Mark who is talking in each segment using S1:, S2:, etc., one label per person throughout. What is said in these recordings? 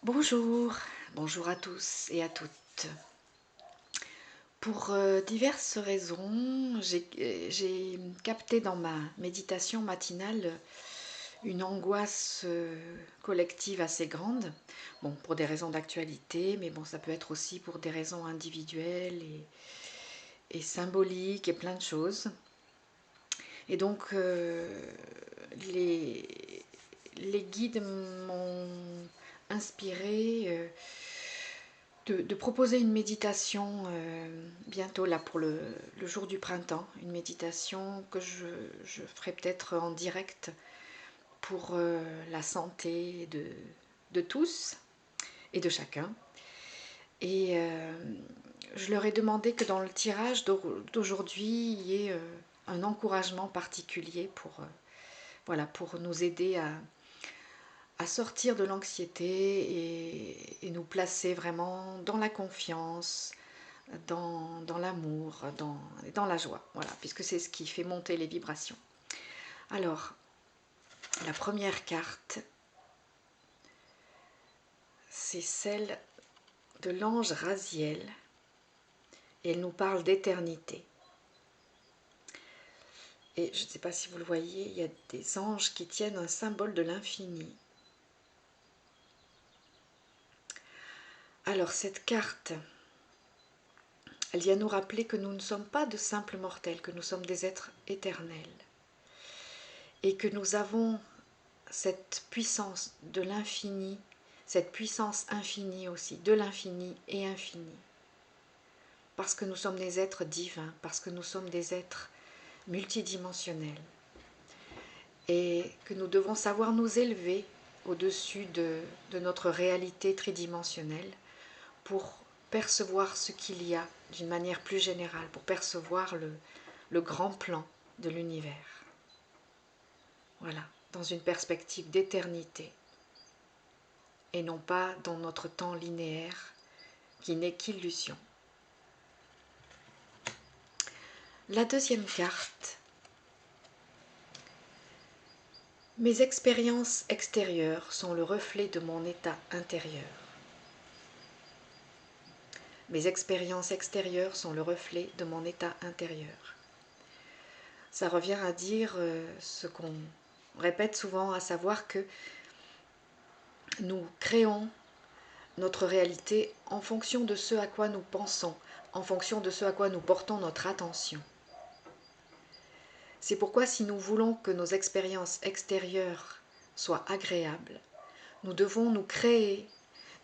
S1: Bonjour, bonjour à tous et à toutes. Pour diverses raisons, j'ai capté dans ma méditation matinale une angoisse collective assez grande. Bon, pour des raisons d'actualité, mais bon, ça peut être aussi pour des raisons individuelles et symboliques et plein de choses. Et donc, les guides m'ont inspiré de proposer une méditation bientôt là pour le jour du printemps, une méditation que je ferai peut-être en direct pour la santé de tous et de chacun. Et je leur ai demandé que dans le tirage d'aujourd'hui, il y ait un encouragement particulier voilà, pour nous aider à sortir de l'anxiété et nous placer vraiment dans la confiance, dans l'amour, dans la joie, voilà, puisque c'est ce qui fait monter les vibrations. Alors, la première carte, c'est celle de l'ange Raziel, et elle nous parle d'éternité. Et je ne sais pas si vous le voyez, il y a des anges qui tiennent un symbole de l'infini. Alors cette carte, elle vient nous rappeler que nous ne sommes pas de simples mortels, que nous sommes des êtres éternels. Et que nous avons cette puissance de l'infini, cette puissance infinie aussi, de l'infini et infini. Parce que nous sommes des êtres divins, parce que nous sommes des êtres multidimensionnels. Et que nous devons savoir nous élever au-dessus de notre réalité tridimensionnelle pour percevoir ce qu'il y a d'une manière plus générale, pour percevoir le grand plan de l'univers. Voilà, dans une perspective d'éternité et non pas dans notre temps linéaire qui n'est qu'illusion. La deuxième carte, mes expériences extérieures sont le reflet de mon état intérieur. Mes expériences extérieures sont le reflet de mon état intérieur. Ça revient à dire ce qu'on répète souvent, à savoir que nous créons notre réalité en fonction de ce à quoi nous pensons, en fonction de ce à quoi nous portons notre attention. C'est pourquoi si nous voulons que nos expériences extérieures soient agréables, nous devons nous créer,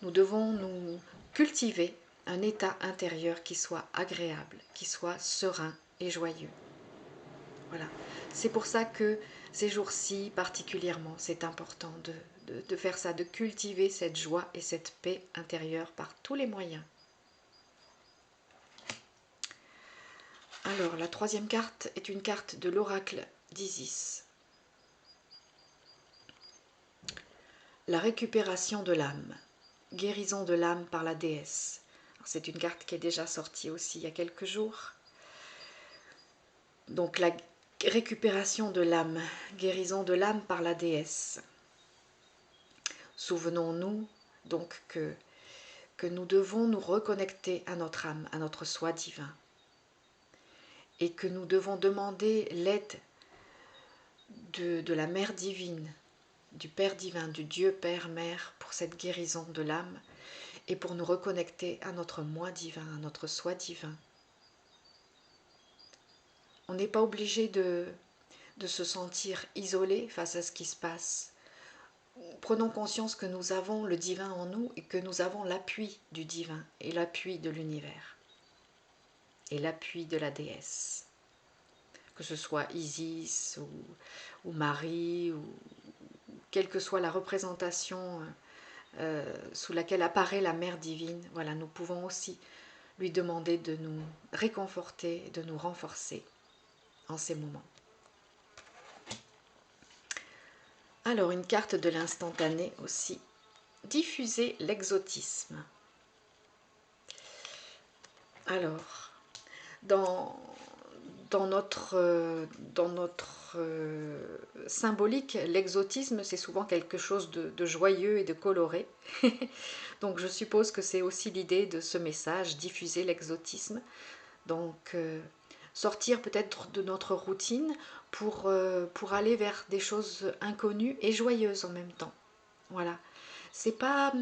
S1: nous devons nous cultiver un état intérieur qui soit agréable, qui soit serein et joyeux. Voilà. C'est pour ça que ces jours-ci particulièrement, c'est important de faire ça, de cultiver cette joie et cette paix intérieure par tous les moyens. Alors, la troisième carte est une carte de l'oracle d'Isis. La récupération de l'âme, guérison de l'âme par la déesse. C'est une carte qui est déjà sortie aussi il y a quelques jours. Donc la récupération de l'âme, guérison de l'âme par la déesse. Souvenons-nous donc que nous devons nous reconnecter à notre âme, à notre soi divin. Et que nous devons demander l'aide de la Mère divine, du Père divin, du Dieu Père Mère pour cette guérison de l'âme et pour nous reconnecter à notre moi divin, à notre soi divin. On n'est pas obligé de se sentir isolé face à ce qui se passe. Prenons conscience que nous avons le divin en nous et que nous avons l'appui du divin et l'appui de l'univers et l'appui de la déesse. Que ce soit Isis ou Marie, ou quelle que soit la représentation sous laquelle apparaît la Mère divine, voilà, nous pouvons aussi lui demander de nous réconforter, de nous renforcer en ces moments. Alors, une carte de l'instantané aussi. Diffuser l'exotisme. Alors, dans dans notre symbolique, l'exotisme, c'est souvent quelque chose de joyeux et de coloré. Donc je suppose que c'est aussi l'idée de ce message, diffuser l'exotisme. Donc sortir peut-être de notre routine pour aller vers des choses inconnues et joyeuses en même temps. Voilà. C'est pas...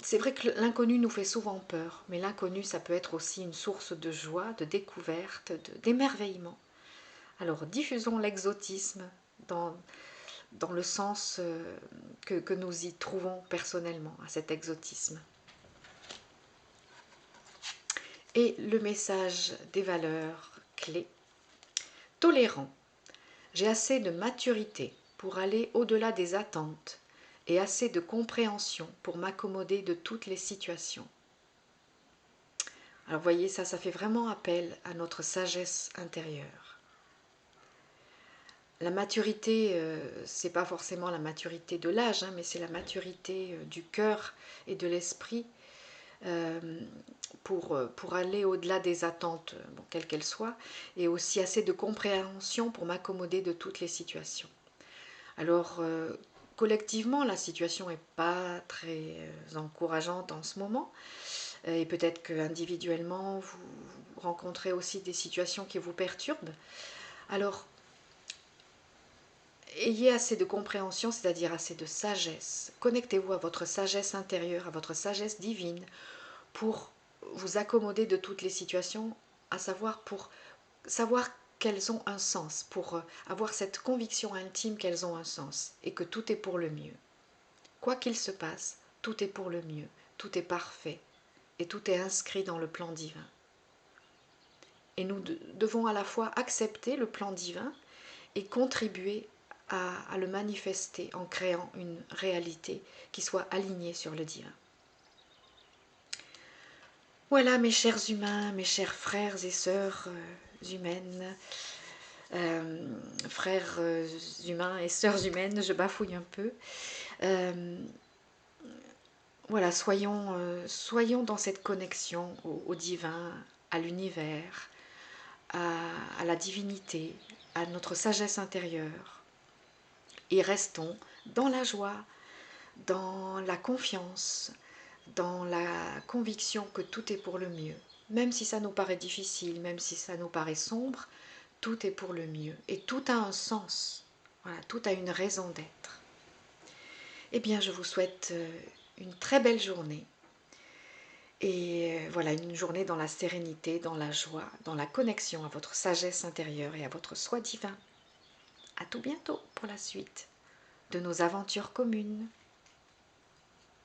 S1: C'est vrai que l'inconnu nous fait souvent peur, mais l'inconnu, ça peut être aussi une source de joie, de découverte, d'émerveillement. Alors, diffusons l'exotisme dans, dans le sens que nous y trouvons personnellement, à cet exotisme. Et le message des valeurs clés. Tolérant. J'ai assez de maturité pour aller au-delà des attentes et assez de compréhension pour m'accommoder de toutes les situations. Alors voyez, ça fait vraiment appel à notre sagesse intérieure. La maturité, c'est pas forcément la maturité de l'âge, hein, mais c'est la maturité du cœur et de l'esprit pour aller au-delà des attentes, bon, quelles qu'elles soient, et aussi assez de compréhension pour m'accommoder de toutes les situations. Alors, collectivement, la situation n'est pas très encourageante en ce moment, et peut-être qu'individuellement, vous rencontrez aussi des situations qui vous perturbent. Alors, ayez assez de compréhension, c'est-à-dire assez de sagesse. Connectez-vous à votre sagesse intérieure, à votre sagesse divine, pour vous accommoder de toutes les situations, à savoir pour savoir qu'elles ont un sens, pour avoir cette conviction intime qu'elles ont un sens et que tout est pour le mieux. Quoi qu'il se passe, tout est pour le mieux, tout est parfait et tout est inscrit dans le plan divin. Et nous devons à la fois accepter le plan divin et contribuer à le manifester en créant une réalité qui soit alignée sur le divin. Voilà mes chers humains, mes chers frères et sœurs humaines, frères humains et sœurs humaines, je bafouille un peu. Voilà, soyons dans cette connexion au divin, à l'univers, à la divinité, à notre sagesse intérieure. Et restons dans la joie, dans la confiance, dans la conviction que tout est pour le mieux. Même si ça nous paraît difficile, même si ça nous paraît sombre, tout est pour le mieux. Et tout a un sens. Voilà, tout a une raison d'être. Eh bien, je vous souhaite une très belle journée. Et voilà, une journée dans la sérénité, dans la joie, dans la connexion à votre sagesse intérieure et à votre soi divin. À tout bientôt pour la suite de nos aventures communes.